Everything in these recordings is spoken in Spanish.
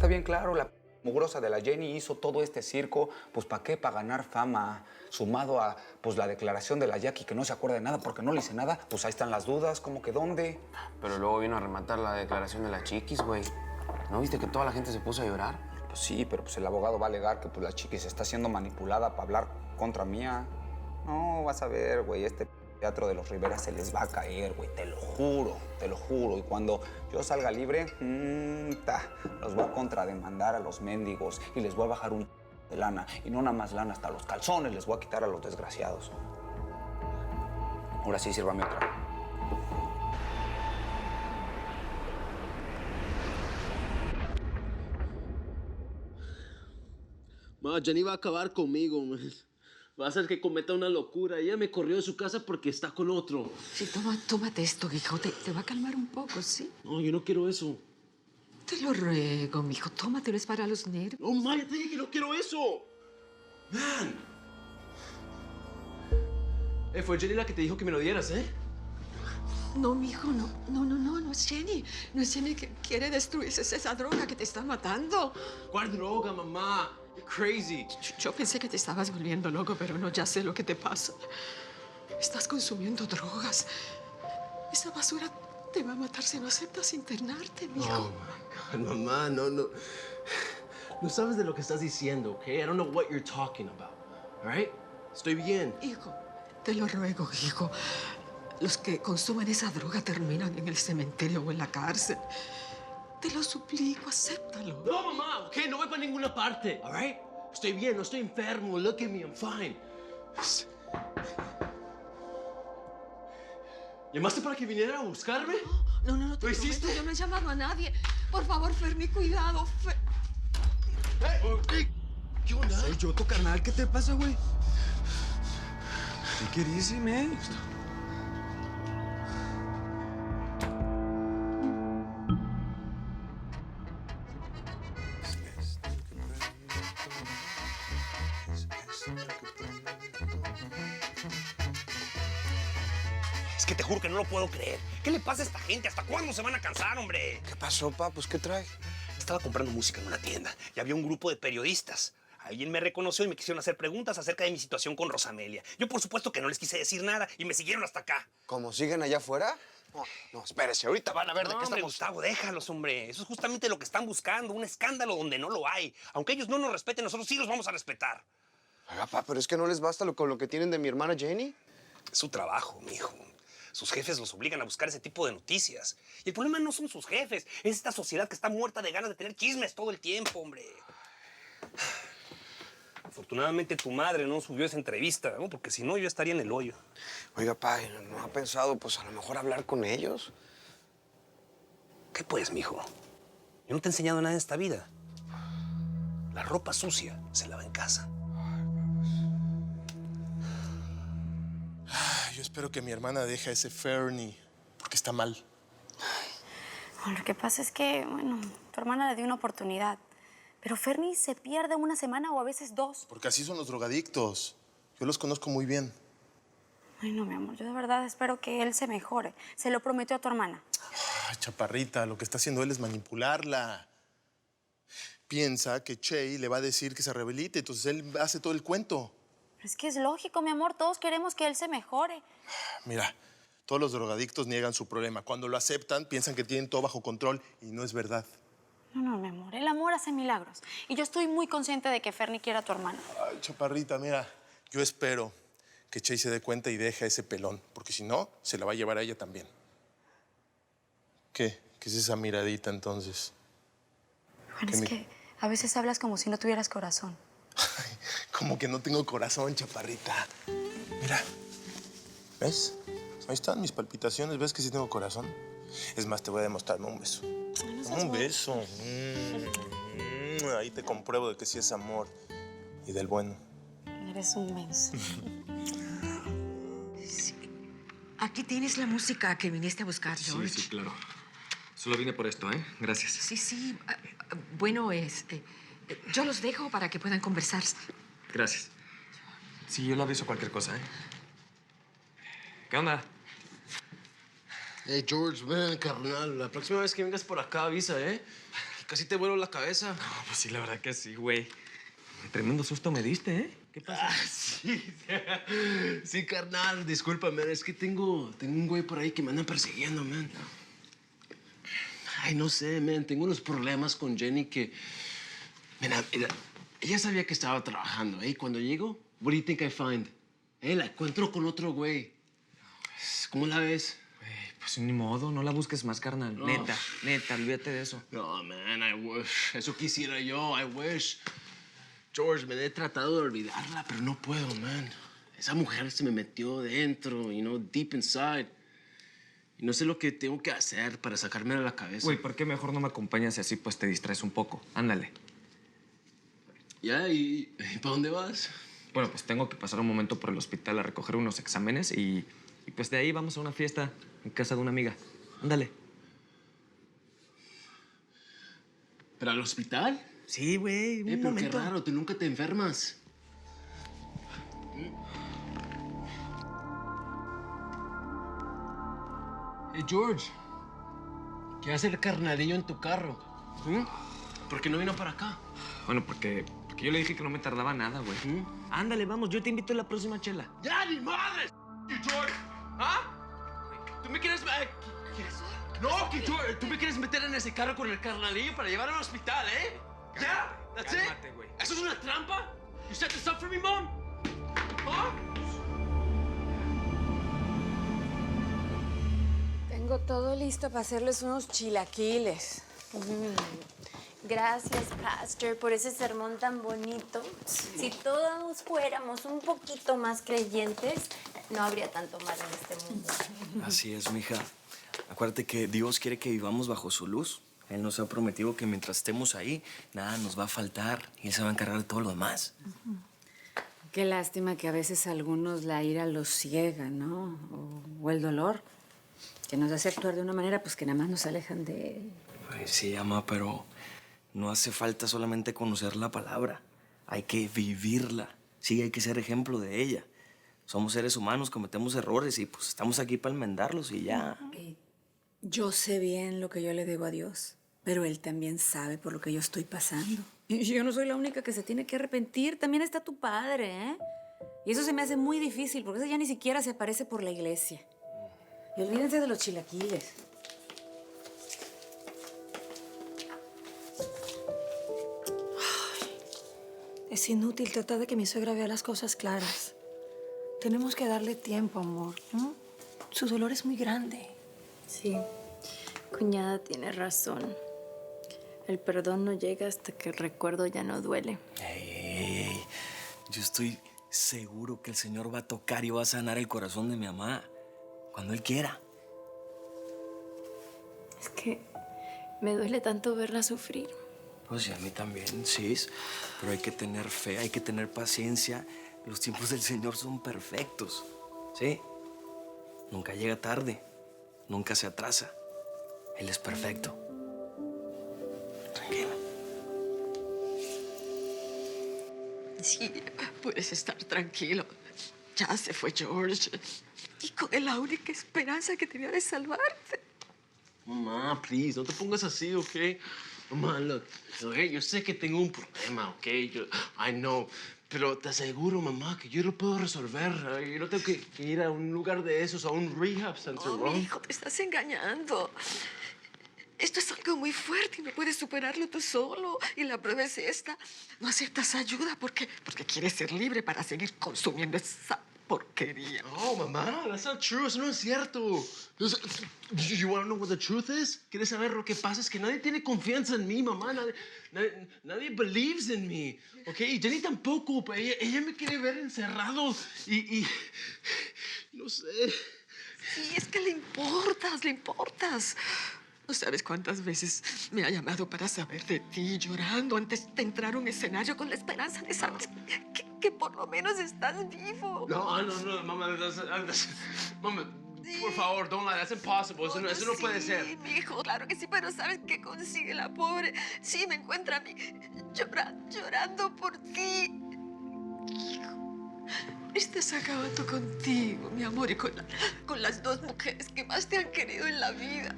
bien claro, la mugrosa de la Jenny hizo todo este circo, pues ¿para qué? Para ganar fama, sumado a pues la declaración de la Jackie que no se acuerda de nada porque no le hice nada, pues ahí están las dudas, ¿cómo que dónde? Pero luego vino a rematar la declaración de la Chiquis, güey. ¿No viste que toda la gente se puso a llorar? Pues sí, pero pues el abogado va a alegar que pues la Chiquis está siendo manipulada para hablar contra mía. No, vas a ver, güey, este teatro de los Rivera se les va a caer, güey, te lo juro, te lo juro. Y cuando yo salga libre, los voy a contrademandar a los mendigos y les voy a bajar un de lana. Y no nada más lana, hasta los calzones les voy a quitar a los desgraciados. Ahora sí, sírvame otra. Ma, Jenny va a acabar conmigo, man. Va a hacer que cometa una locura. Ella me corrió de su casa porque está con otro. Sí, tómate esto, hijo. Te va a calmar un poco, ¿sí? No, yo no quiero eso. Te lo ruego, mijo. Tómatelo, es para los nervios. No, ma, ya te dije que no quiero eso. Man. Fue Jenny la que te dijo que me lo dieras, ¿eh? No, mijo, no es Jenny. No es Jenny que quiere destruirse. Es esa droga que te está matando. ¿Cuál droga, mamá? You're crazy. Yo pensé que te estabas volviendo loco, pero no, ya sé lo que te pasa. Estás consumiendo drogas. Esa basura te va a matar si no aceptas internarte, mijo. Oh, my God, mamá, no. No sabes de lo que estás diciendo, ¿ok? I don't know what you're talking about, all right? Estoy bien. Hijo, te lo ruego, hijo. Los que consumen esa droga terminan en el cementerio o en la cárcel. Te lo suplico, acéptalo. No, mamá, ¿ok? No voy para ninguna parte, all right? Estoy bien, no estoy enfermo. Look at me, I'm fine. ¿Llamaste para que viniera a buscarme? No, te ¿Lo hiciste? prometo, yo no he llamado a nadie. Por favor, Fermi, cuidado. Hey, ¿qué onda? Soy yo, tu carnal. ¿Qué te pasa, güey? Take it easy, man. Es que te juro que no lo puedo creer. ¿Qué le pasa a esta gente? ¿Hasta cuándo se van a cansar, hombre? ¿Qué pasó, pa? Pues, ¿qué trae? Estaba comprando música en una tienda y había un grupo de periodistas. Alguien me reconoció y me quisieron hacer preguntas acerca de mi situación con Rosamelia. Yo, por supuesto, que no les quise decir nada y me siguieron hasta acá. ¿Cómo siguen allá afuera? No, espérese, ahorita van a ver de No, qué hombre, estamos... Gustavo, déjalos, hombre. Eso es justamente lo que están buscando, un escándalo donde no lo hay. Aunque ellos no nos respeten, nosotros sí los vamos a respetar. Oiga, pa, pero es que no les basta con lo que tienen de mi hermana Jenny. Es su trabajo, mijo. Sus jefes los obligan a buscar ese tipo de noticias. Y el problema no son sus jefes, es esta sociedad que está muerta de ganas de tener chismes todo el tiempo, hombre. Afortunadamente tu madre no subió esa entrevista, ¿no? Porque si no, yo estaría en el hoyo. Oiga, pa, ¿no ha pensado, pues, a lo mejor hablar con ellos? ¿Qué pues, mijo? Yo no te he enseñado nada en esta vida. La ropa sucia se lava en casa. Yo espero que mi hermana deje a ese Fernie, porque está mal. Bueno, lo que pasa es que, bueno, tu hermana le dio una oportunidad. Pero Fernie se pierde una semana o a veces dos. Porque así son los drogadictos. Yo los conozco muy bien. Ay, no, mi amor, yo de verdad espero que él se mejore. Se lo prometió a tu hermana. Ay, chaparrita, lo que está haciendo él es manipularla. Piensa que Che le va a decir que se rehabilite, entonces él hace todo el cuento. Pero es que es lógico, mi amor, todos queremos que él se mejore. Mira, todos los drogadictos niegan su problema. Cuando lo aceptan, piensan que tienen todo bajo control y no es verdad. No, mi amor, el amor hace milagros. Y yo estoy muy consciente de que Fernie quiere a tu hermana. Ay, chaparrita, mira, yo espero que Che se dé cuenta y deje a ese pelón, porque si no, se la va a llevar a ella también. ¿Qué? ¿Qué es esa miradita entonces? Bueno, es que a veces hablas como si no tuvieras corazón. Como que no tengo corazón, chaparrita. Mira, ¿ves? Ahí están mis palpitaciones. ¿Ves que sí tengo corazón? Es más, te voy a demostrar. Un beso. No Un beso. Ahí te compruebo de que sí es amor. Y del bueno. Eres un menso. Sí. Aquí tienes la música que viniste a buscar, George. Sí, claro. Solo vine por esto, ¿eh? Gracias. Sí. Bueno, yo los dejo para que puedan conversar. Gracias. Sí, yo le aviso cualquier cosa, ¿eh? ¿Qué onda? Hey, George, ven, carnal. La próxima vez que vengas por acá, avisa, ¿eh? casi te vuelo la cabeza. No, pues sí, la verdad que sí, güey. Tremendo susto me diste, ¿eh? ¿Qué pasa? Sí. Sí, carnal, discúlpame. Es que tengo un güey por ahí que me anda persiguiendo, man. Ay, no sé, man. Tengo unos problemas con Jenny que... Mira, ella sabía que estaba trabajando, ¿eh? Cuando llego, what do you think I find? La encuentro con otro güey. ¿Cómo la ves? Güey, pues ni modo, no la busques más, carnal. No. Neta, olvídate de eso. No, man, I wish. Eso quisiera yo, I wish. George, me he tratado de olvidarla, pero no puedo, man. Esa mujer se me metió dentro, deep inside. Y no sé lo que tengo que hacer para sacarme de la cabeza. Güey, ¿por qué mejor no me acompañas y así pues te distraes un poco? Ándale. ¿Ya? ¿Y para dónde vas? Bueno, pues tengo que pasar un momento por el hospital a recoger unos exámenes y pues de ahí vamos a una fiesta en casa de una amiga. Ándale. ¿Pero al hospital? Sí, güey, un pero momento. qué raro, tú nunca te enfermas. George, ¿qué hace el carnalillo en tu carro? ¿Por qué no vino para acá? Bueno, porque yo le dije que no me tardaba nada, güey. Ándale, vamos, yo te invito a la próxima chela. ¡Ya, ni madre! George, ¿ah? ¿Tú me quieres... No, que George, tú me quieres meter en ese carro con el carnalillo para llevarlo al hospital, ¿eh? ¿Ya? ¿That's it? Cálmate, güey. ¿Eso es una trampa? You set this up for me, Mom? ¿Ah? Tengo todo listo para hacerles unos chilaquiles. Gracias, Pastor, por ese sermón tan bonito. Si todos fuéramos un poquito más creyentes, no habría tanto mal en este mundo. Así es, mija. Acuérdate que Dios quiere que vivamos bajo su luz. Él nos ha prometido que mientras estemos ahí, nada nos va a faltar y Él se va a encargar de todo lo demás. Qué lástima que a veces a algunos la ira los ciega, ¿no? O el dolor, que nos hace actuar de una manera pues que nada más nos alejan de Él. Pues sí, ama, pero no hace falta solamente conocer la palabra. Hay que vivirla. Sí, hay que ser ejemplo de ella. Somos seres humanos, cometemos errores y pues estamos aquí para enmendarlos y ya. Yo sé bien lo que yo le debo a Dios, pero Él también sabe por lo que yo estoy pasando. Y yo no soy la única que se tiene que arrepentir. También está tu padre, ¿eh? Y eso se me hace muy difícil, porque ese ya ni siquiera se aparece por la iglesia. Y olvídense de los chilaquiles. Es inútil tratar de que mi suegra vea las cosas claras. Tenemos que darle tiempo, amor. ¿No? Su dolor es muy grande. Sí, cuñada tiene razón. El perdón no llega hasta que el recuerdo ya no duele. Ey, yo estoy seguro que el Señor va a tocar y va a sanar el corazón de mi mamá cuando Él quiera. Es que me duele tanto verla sufrir. Pues sí, a mí también, sí. Pero hay que tener fe, hay que tener paciencia. Los tiempos del Señor son perfectos, ¿sí? Nunca llega tarde, nunca se atrasa. Él es perfecto. Tranquila. Sí, puedes estar tranquilo. Ya se fue George. Y con él la única esperanza que tenía de salvarte. Mamá, please, no te pongas así, ¿ok? Mamá, look, okay, yo sé que tengo un problema, ¿ok? I know. Pero te aseguro, mamá, que yo lo puedo resolver. Yo no tengo que ir a un lugar de esos, a un rehab center, Oh, mi hijo, te estás engañando. Esto es algo muy fuerte y no puedes superarlo tú solo. Y la prueba es esta. No aceptas ayuda porque quieres ser libre para seguir consumiendo esa porquería. No, mamá, that's not true. Eso no es cierto. You want to know what the truth is? ¿Quieres saber lo que pasa? Es que nadie tiene confianza en mí, mamá. Nadie believes in me, ¿ok? Y Jenny tampoco. Ella me quiere ver encerrado y no sé. Sí, es que le importas. No sabes cuántas veces me ha llamado para saber de ti, llorando antes de entrar a un escenario con la esperanza de saber que por lo menos estás vivo. No, mamá, mamá, por favor, don't lie, that's impossible. Eso no puede ser. Sí, mi hijo, claro que sí, pero ¿sabes qué consigue la pobre? Sí, me encuentra a mí llorando por ti. Estás acabando contigo, mi amor, y con las dos mujeres que más te han querido en la vida.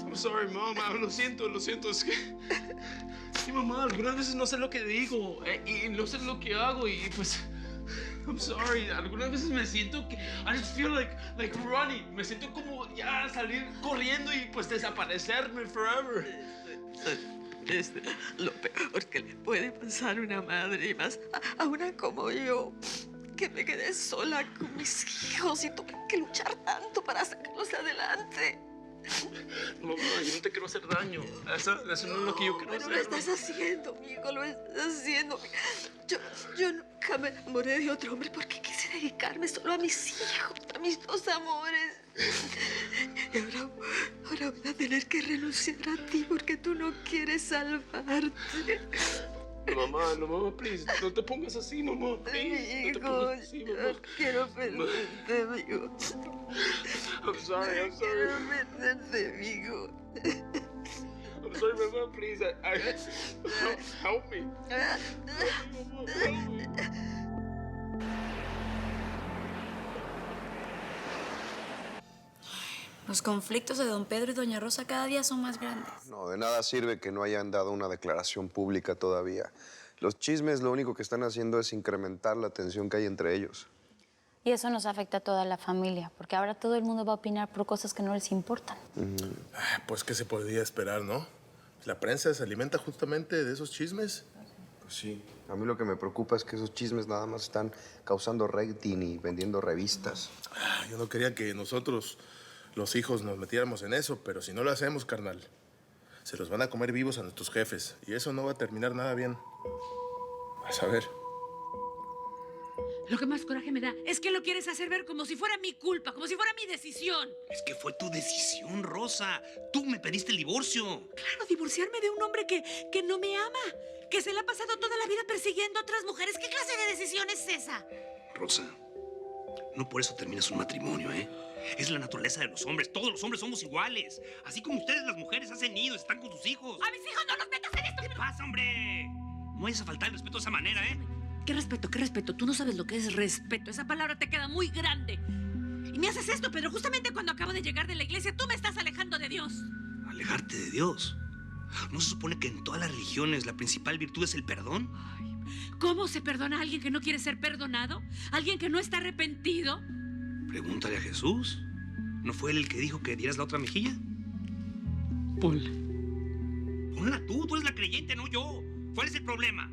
I'm sorry, mamá. Lo siento. Es que... Sí, mamá, algunas veces no sé lo que digo y no sé lo que hago y pues... I'm sorry. Algunas veces me siento que... I just feel like running. Me siento como ya salir corriendo y pues desaparecerme forever. Lo peor que le puede pasar a una madre y más a una como yo, que me quedé sola con mis hijos y tuve que luchar tanto para sacarlos adelante. Mamá, yo no te quiero hacer daño. Eso no es lo que yo quiero hacer. Pero lo estás haciendo, amigo, lo estás haciendo. Yo nunca me enamoré de otro hombre porque quise dedicarme solo a mis hijos, a mis dos amores. Y ahora voy a tener que renunciar a ti porque tú no quieres salvarte. No, mamá, please. No te pongas así, mamá. Please. Hijo, no te pongas así, mamá. no quiero perderte, amigo. I'm sorry. Quiero perderte, amigo. I'm sorry, mamá, please. Help me. Help me. Los conflictos de don Pedro y doña Rosa cada día son más grandes. No, de nada sirve que no hayan dado una declaración pública todavía. Los chismes lo único que están haciendo es incrementar la tensión que hay entre ellos. Y eso nos afecta a toda la familia, porque ahora todo el mundo va a opinar por cosas que no les importan. Pues, ¿qué se podía esperar, no? La prensa se alimenta justamente de esos chismes. Pues sí. A mí lo que me preocupa es que esos chismes nada más están causando rating y vendiendo revistas. Yo no quería que nosotros, los hijos, nos metiéramos en eso, pero si no lo hacemos, carnal, se los van a comer vivos a nuestros jefes. Y eso no va a terminar nada bien. Vas a ver. Lo que más coraje me da es que lo quieres hacer ver como si fuera mi culpa, como si fuera mi decisión. Es que fue tu decisión, Rosa. Tú me pediste el divorcio. Claro, divorciarme de un hombre que no me ama, que se le ha pasado toda la vida persiguiendo a otras mujeres. ¿Qué clase de decisión es esa? Rosa, no por eso terminas un matrimonio, ¿eh? Es la naturaleza de los hombres. Todos los hombres somos iguales. Así como ustedes, las mujeres, hacen nidos, están con sus hijos. ¡A mis hijos no los metas en esto! ¿Qué pasa, hombre? No vayas a faltar el respeto de esa manera, ¿eh? ¿Qué respeto? ¿Qué respeto? Tú no sabes lo que es respeto. Esa palabra te queda muy grande. Y me haces esto, Pedro, justamente cuando acabo de llegar de la iglesia, tú me estás alejando de Dios. ¿Alejarte de Dios? ¿No se supone que en todas las religiones la principal virtud es el perdón? ¿Cómo se perdona a alguien que no quiere ser perdonado? ¿Alguien que no está arrepentido? Pregúntale a Jesús. ¿No fue él el que dijo que dieras la otra mejilla? Ponla. Ponla tú eres la creyente, no yo. ¿Cuál es el problema?